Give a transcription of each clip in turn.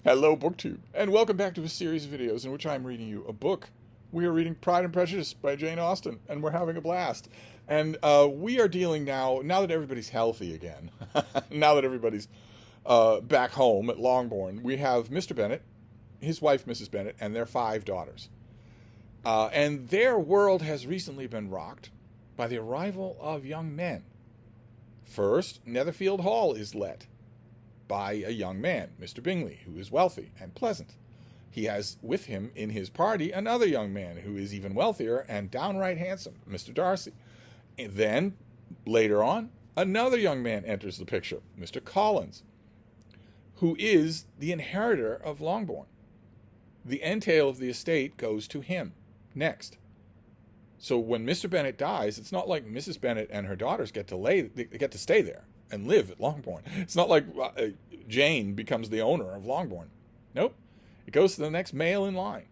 Hello, BookTube, and welcome back to a series of videos in which I'm reading you a book. We are reading Pride and Prejudice by Jane Austen, and we're having a blast. And we are dealing now that everybody's healthy again, now that everybody's back home at Longbourn, we have Mr. Bennet, his wife, Mrs. Bennet, and their 5 daughters. And their world has recently been rocked by the arrival of young men. First, Netherfield Hall is let by a young man, Mr. Bingley, who is wealthy and pleasant. He has with him in his party another young man who is even wealthier and downright handsome, Mr. Darcy. And then, later on, another young man enters the picture, Mr. Collins, who is the inheritor of Longbourn. The entail of the estate goes to him next. So when Mr. Bennet dies, it's not like Mrs. Bennet and her daughters get to stay there and live at Longbourn. It's not like Jane becomes the owner of Longbourn. Nope. It goes to the next male in line.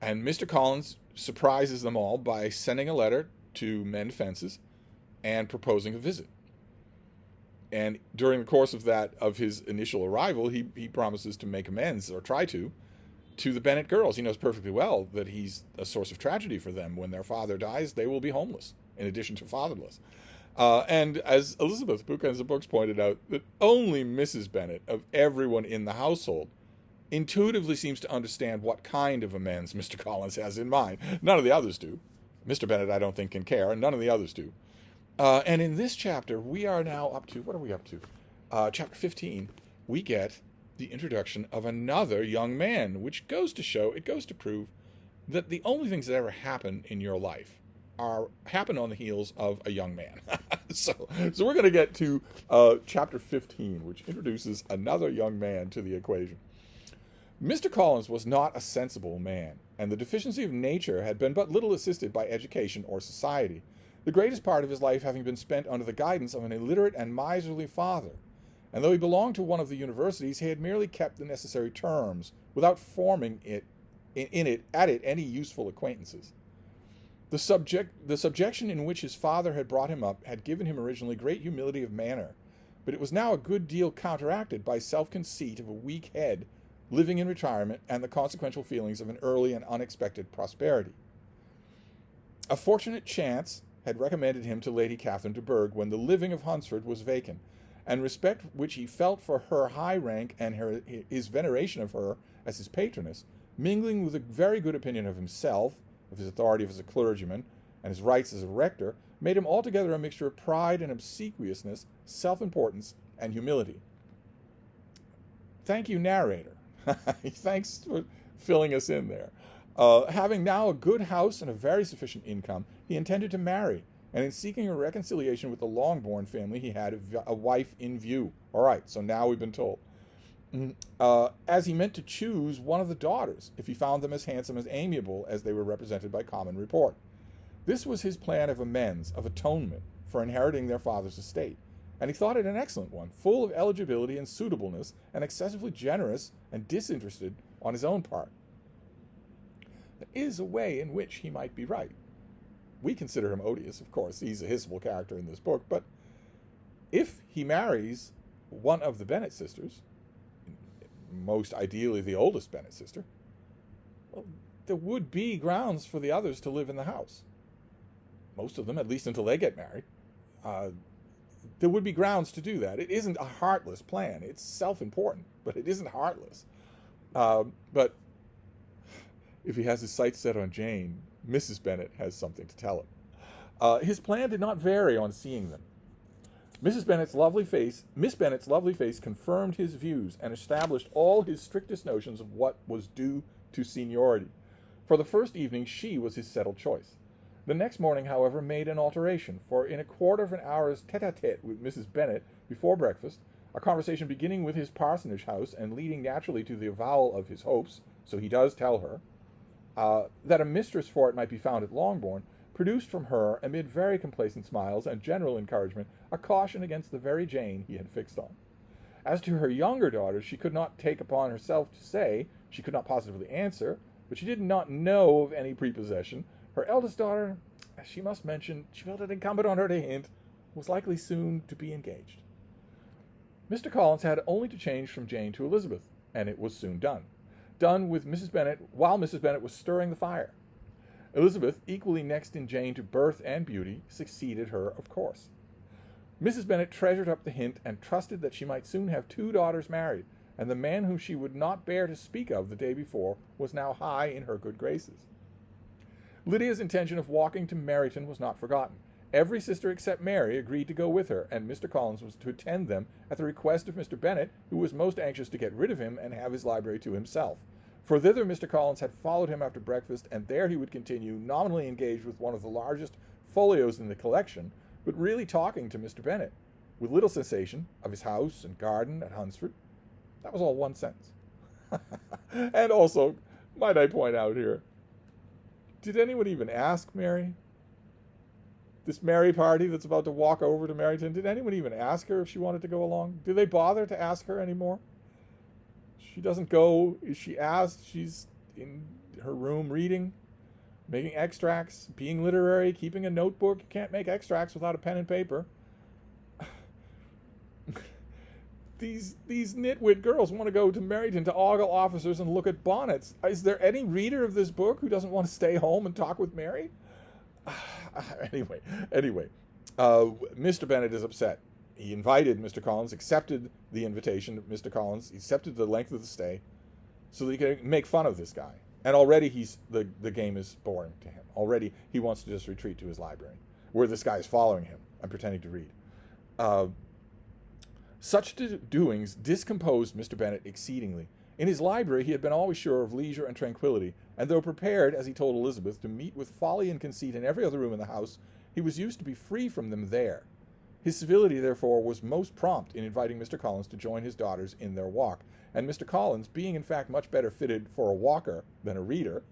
And Mr. Collins surprises them all by sending a letter to mend fences and proposing a visit. And during the course of his initial arrival, he promises to make amends, or try to the Bennet girls. He knows perfectly well that he's a source of tragedy for them. When their father dies, they will be homeless, in addition to fatherless. And as Elizabeth Bookends of Books pointed out, that only Mrs. Bennet, of everyone in the household, intuitively seems to understand what kind of amends Mr. Collins has in mind. None of the others do. Mr. Bennet, I don't think, can care, and none of the others do. And in this chapter, we are now up to, what are we up to? Chapter 15, we get the introduction of another young man, which goes to prove that the only things that ever happen in your life happen on the heels of a young man. so we're going to get to chapter 15, which introduces another young man to the equation. Mr. Collins was not a sensible man, and the deficiency of nature had been but little assisted by education or society, the greatest part of his life having been spent under the guidance of an illiterate and miserly father. And though he belonged to one of the universities, he had merely kept the necessary terms, without forming at it any useful acquaintances. The subjection in which his father had brought him up had given him originally great humility of manner, but it was now a good deal counteracted by self-conceit of a weak head, living in retirement, and the consequential feelings of an early and unexpected prosperity. A fortunate chance had recommended him to Lady Catherine de Bourgh when the living of Hunsford was vacant, and respect which he felt for her high rank and his veneration of her as his patroness, mingling with a very good opinion of himself, of his authority as a clergyman, and his rights as a rector, made him altogether a mixture of pride and obsequiousness, self-importance, and humility. Thank you, narrator. Thanks for filling us in there. Having now a good house and a very sufficient income, he intended to marry, and in seeking a reconciliation with the Longbourn family, he had a wife in view. All right, so now we've been told. As he meant to choose one of the daughters, if he found them as handsome and amiable as they were represented by common report. This was his plan of amends, of atonement, for inheriting their father's estate, and he thought it an excellent one, full of eligibility and suitableness, and excessively generous and disinterested on his own part. There is a way in which he might be right. We consider him odious, of course. He's a hissable character in this book, but if he marries one of the Bennet sisters, most ideally the oldest Bennet sister, well, there would be grounds for the others to live in the house. Most of them, at least until they get married. There would be grounds to do that. It isn't a heartless plan. It's self-important, but it isn't heartless. But if he has his sights set on Jane, Mrs. Bennet has something to tell him. His plan did not vary on seeing them. Miss Bennet's lovely face confirmed his views and established all his strictest notions of what was due to seniority. For the first evening, she was his settled choice. The next morning, however, made an alteration, for in a quarter of an hour's tete-a-tete with Mrs. Bennet before breakfast, a conversation beginning with his parsonage house and leading naturally to the avowal of his hopes, so he does tell her, that a mistress for it might be found at Longbourn, produced from her, amid very complacent smiles and general encouragement, a caution against the very Jane he had fixed on. As to her younger daughters, she could not take upon herself to say, she could not positively answer, but she did not know of any prepossession. Her eldest daughter, as she must mention, she felt it incumbent on her to hint, was likely soon to be engaged. Mr. Collins had only to change from Jane to Elizabeth, and it was soon done. Done with Mrs. Bennet while Mrs. Bennet was stirring the fire. Elizabeth, equally next in Jane to birth and beauty, succeeded her, of course. Mrs. Bennet treasured up the hint and trusted that she might soon have 2 daughters married, and the man whom she would not bear to speak of the day before was now high in her good graces. Lydia's intention of walking to Meryton was not forgotten. Every sister except Mary agreed to go with her, and Mr. Collins was to attend them at the request of Mr. Bennet, who was most anxious to get rid of him and have his library to himself. For thither Mr. Collins had followed him after breakfast, and there he would continue, nominally engaged with one of the largest folios in the collection, but really talking to Mr. Bennet, with little cessation, of his house and garden at Hunsford. That was all one sentence. And also, might I point out here, did anyone even ask Mary? This Mary party that's about to walk over to Meryton, did anyone even ask her if she wanted to go along? Do they bother to ask her anymore? She doesn't go. Is she asked? She's in her room reading, making extracts, being literary, keeping a notebook. You can't make extracts without a pen and paper. These nitwit girls want to go to Meryton to ogle officers and look at bonnets. Is there any reader of this book who doesn't want to stay home and talk with Mary? Anyway, Mr. Bennet is upset. He invited Mr. Collins, accepted the invitation of Mr. Collins, accepted the length of the stay, so that he could make fun of this guy. And already the game is boring to him. Already he wants to just retreat to his library, where this guy is following him and pretending to read. Such doings discomposed Mr. Bennet exceedingly. In his library he had been always sure of leisure and tranquillity, and though prepared, as he told Elizabeth, to meet with folly and conceit in every other room in the house, he was used to be free from them there. His civility, therefore, was most prompt in inviting Mr. Collins to join his daughters in their walk, and Mr. Collins, being in fact much better fitted for a walker than a reader,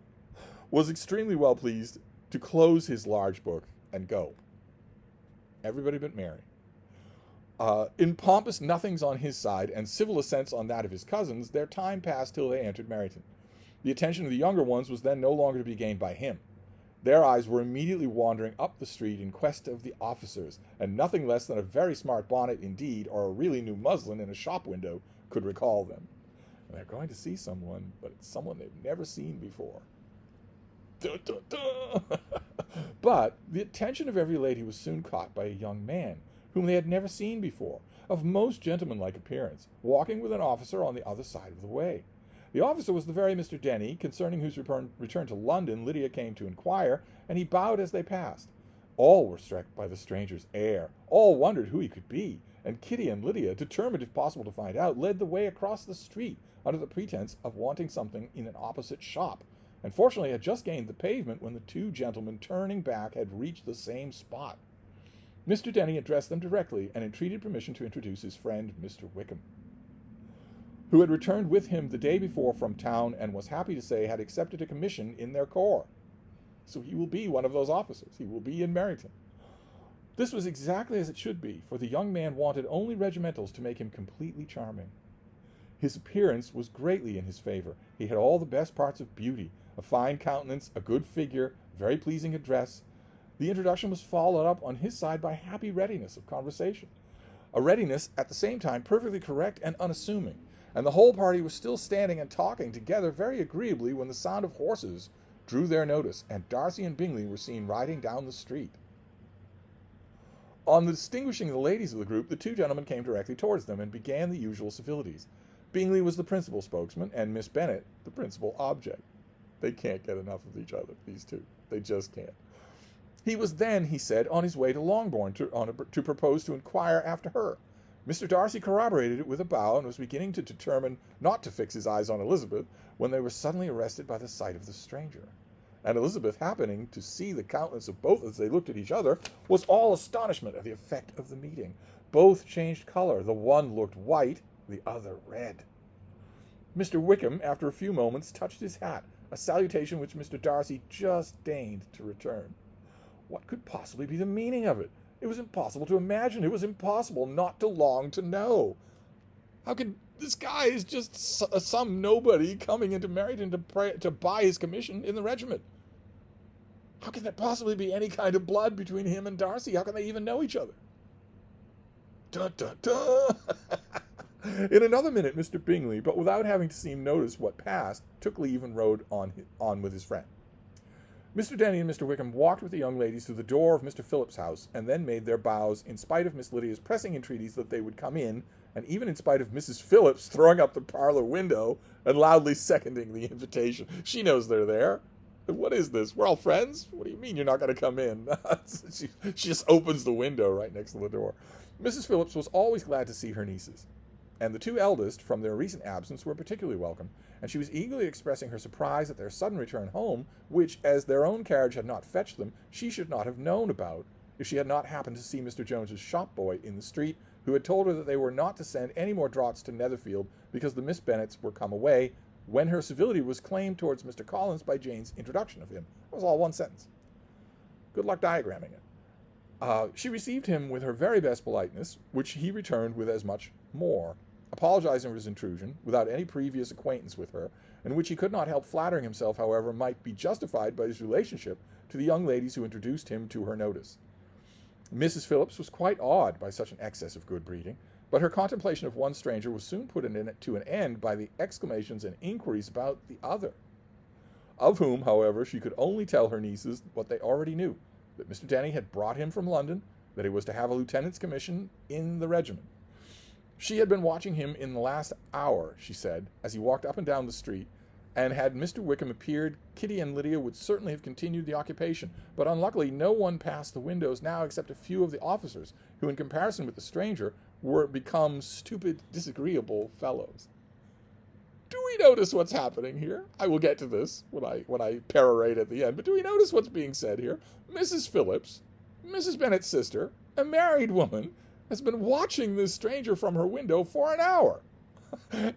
was extremely well pleased to close his large book and go. Everybody but Mary. In pompous nothings on his side and civil assents on that of his cousins, their time passed till they entered Meryton. The attention of the younger ones was then no longer to be gained by him. Their eyes were immediately wandering up the street in quest of the officers, and nothing less than a very smart bonnet indeed, or a really new muslin in a shop window, could recall them. And they're going to see someone, but it's someone they've never seen before. Dun, dun, dun. But the attention of every lady was soon caught by a young man, whom they had never seen before, of most gentlemanlike appearance, walking with an officer on the other side of the way. The officer was the very Mr. Denny, concerning whose return to London Lydia came to inquire, and he bowed as they passed. All were struck by the stranger's air, all wondered who he could be, and Kitty and Lydia, determined if possible to find out, led the way across the street, under the pretense of wanting something in an opposite shop, and fortunately had just gained the pavement when the 2 gentlemen, turning back, had reached the same spot. Mr. Denny addressed them directly, and entreated permission to introduce his friend, Mr. Wickham, who had returned with him the day before from town, and was happy to say had accepted a commission in their corps. So he will be one of those officers. He will be in Meryton. This was exactly as it should be, for the young man wanted only regimentals to make him completely charming. His appearance was greatly in his favor. He had all the best parts of beauty, a fine countenance, a good figure, very pleasing address. The introduction was followed up on his side by happy readiness of conversation, a readiness at the same time perfectly correct and unassuming, and the whole party was still standing and talking together very agreeably when the sound of horses drew their notice, and Darcy and Bingley were seen riding down the street. On distinguishing the ladies of the group, the 2 gentlemen came directly towards them, and began the usual civilities. Bingley was the principal spokesman, and Miss Bennet the principal object. They can't get enough of each other, these 2. They just can't. He was then, he said, on his way to Longbourn to propose to inquire after her. Mr. Darcy corroborated it with a bow, and was beginning to determine not to fix his eyes on Elizabeth, when they were suddenly arrested by the sight of the stranger. And Elizabeth, happening to see the countenance of both as they looked at each other, was all astonishment at the effect of the meeting. Both changed color. The one looked white, the other red. Mr. Wickham, after a few moments, touched his hat, a salutation which Mr. Darcy just deigned to return. What could possibly be the meaning of it? It was impossible to imagine. It was impossible not to long to know. How could this guy is just some nobody coming into Meryton to buy his commission in the regiment? How can there possibly be any kind of blood between him and Darcy? How can they even know each other? Dun, dun, dun. In another minute, Mr. Bingley, but without having to seem notice what passed, took leave and rode on with his friend. Mr. Denny and Mr. Wickham walked with the young ladies to the door of Mr. Phillips's house, and then made their bows, in spite of Miss Lydia's pressing entreaties that they would come in, and even in spite of Mrs. Phillips throwing up the parlor window and loudly seconding the invitation. She knows they're there. What is this? We're all friends? What do you mean you're not going to come in? She just opens the window right next to the door. Mrs. Phillips was always glad to see her nieces, and the two eldest, from their recent absence, were particularly welcome, and she was eagerly expressing her surprise at their sudden return home, which, as their own carriage had not fetched them, she should not have known about, if she had not happened to see Mr. Jones's shop-boy in the street, who had told her that they were not to send any more draughts to Netherfield, because the Miss Bennets were come away, when her civility was claimed towards Mr. Collins by Jane's introduction of him. That was all one sentence. Good luck diagramming it. She received him with her very best politeness, which he returned with as much more, apologizing for his intrusion, without any previous acquaintance with her, and which he could not help flattering himself, however, might be justified by his relationship to the young ladies who introduced him to her notice. Mrs. Phillips was quite awed by such an excess of good breeding, but her contemplation of one stranger was soon put to an end by the exclamations and inquiries about the other, of whom, however, she could only tell her nieces what they already knew, that Mr. Denny had brought him from London, that he was to have a lieutenant's commission in the regiment. She had been watching him in the last hour, she said, as he walked up and down the street, and had Mr. Wickham appeared, Kitty and Lydia would certainly have continued the occupation, but unluckily no one passed the windows now except a few of the officers, who, in comparison with the stranger, were become stupid, disagreeable fellows. Do we notice what's happening here? I will get to this when I perorate at the end, but do we notice what's being said here? Mrs. Phillips, Mrs. Bennet's sister, a married woman, has been watching this stranger from her window for an hour.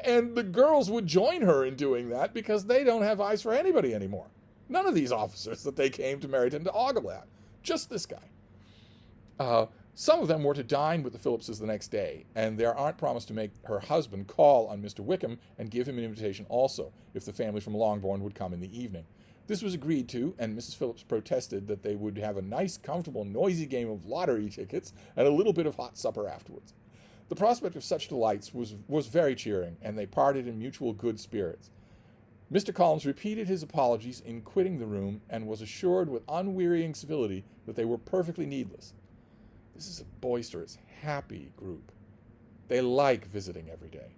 And the girls would join her in doing that because they don't have eyes for anybody anymore. None of these officers that they came to Meryton to ogle at. Just this guy. Some of them were to dine with the Phillipses the next day, and their aunt promised to make her husband call on Mr. Wickham and give him an invitation also, if the family from Longbourn would come in the evening. This was agreed to, and Mrs. Phillips protested that they would have a nice, comfortable, noisy game of lottery tickets and a little bit of hot supper afterwards. The prospect of such delights was very cheering, and they parted in mutual good spirits. Mr. Collins repeated his apologies in quitting the room, and was assured with unwearying civility that they were perfectly needless. This is a boisterous, happy group. They like visiting every day.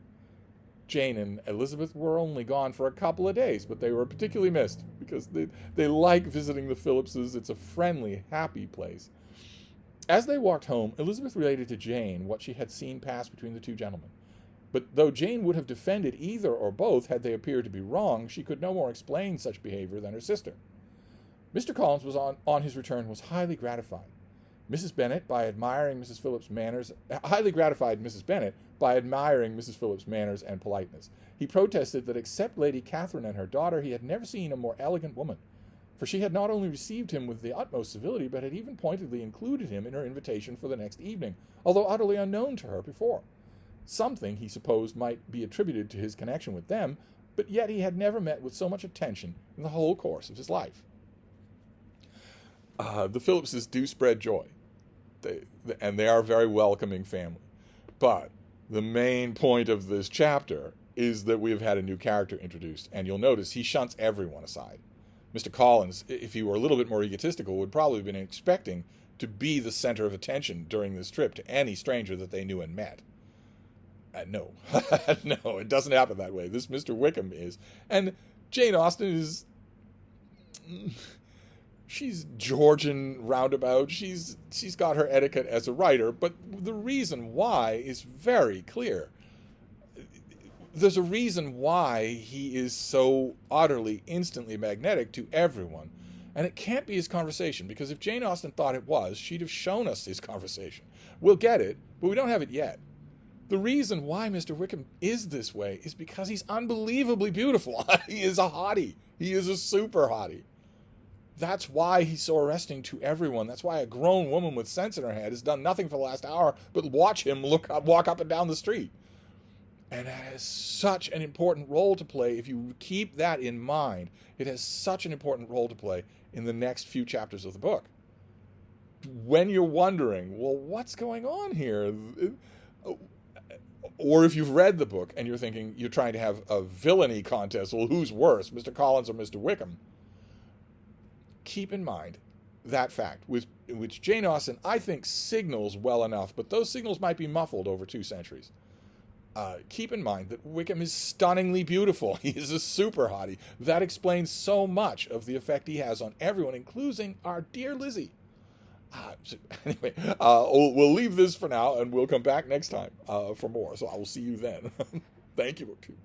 Jane and Elizabeth were only gone for a couple of days, but they were particularly missed, because they like visiting the Phillipses. It's a friendly, happy place. As they walked home, Elizabeth related to Jane what she had seen pass between the two gentlemen. But though Jane would have defended either or both had they appeared to be wrong, she could no more explain such behavior than her sister. Mr. Collins was on his return was highly gratified. Mrs. Bennet, by admiring Mrs. Phillips' manners, highly gratified Mrs. Bennet by admiring Mrs. Phillips' manners and politeness. He protested that except Lady Catherine and her daughter, he had never seen a more elegant woman, for she had not only received him with the utmost civility, but had even pointedly included him in her invitation for the next evening, although utterly unknown to her before. Something, he supposed, might be attributed to his connection with them, but yet he had never met with so much attention in the whole course of his life. The Phillipses do spread joy, and they are a very welcoming family. But the main point of this chapter is that we have had a new character introduced, and you'll notice he shunts everyone aside. Mr. Collins, if he were a little bit more egotistical, would probably have been expecting to be the center of attention during this trip to any stranger that they knew and met. No. No, it doesn't happen that way. This Mr. Wickham is. And Jane Austen is... She's Georgian roundabout. She's got her etiquette as a writer, but the reason why is very clear. There's a reason why he is so utterly, instantly magnetic to everyone. And it can't be his conversation, because if Jane Austen thought it was, she'd have shown us his conversation. We'll get it, but we don't have it yet. The reason why Mr. Wickham is this way is because he's unbelievably beautiful. He is a hottie. He is a super hottie. That's why he's so arresting to everyone. That's why a grown woman with sense in her head has done nothing for the last hour but watch him walk up and down the street. And it has such an important role to play. If you keep that in mind, it has such an important role to play in the next few chapters of the book. When you're wondering, well, what's going on here? Or if you've read the book and you're thinking you're trying to have a villainy contest, well, who's worse, Mr. Collins or Mr. Wickham? Keep in mind that fact, which Jane Austen, I think, signals well enough, but those signals might be muffled over 2 centuries. Keep in mind that Wickham is stunningly beautiful. He is a super hottie. That explains so much of the effect he has on everyone, including our dear Lizzie. Anyway, we'll leave this for now, and we'll come back next time for more. So I will see you then. Thank you, BookTube.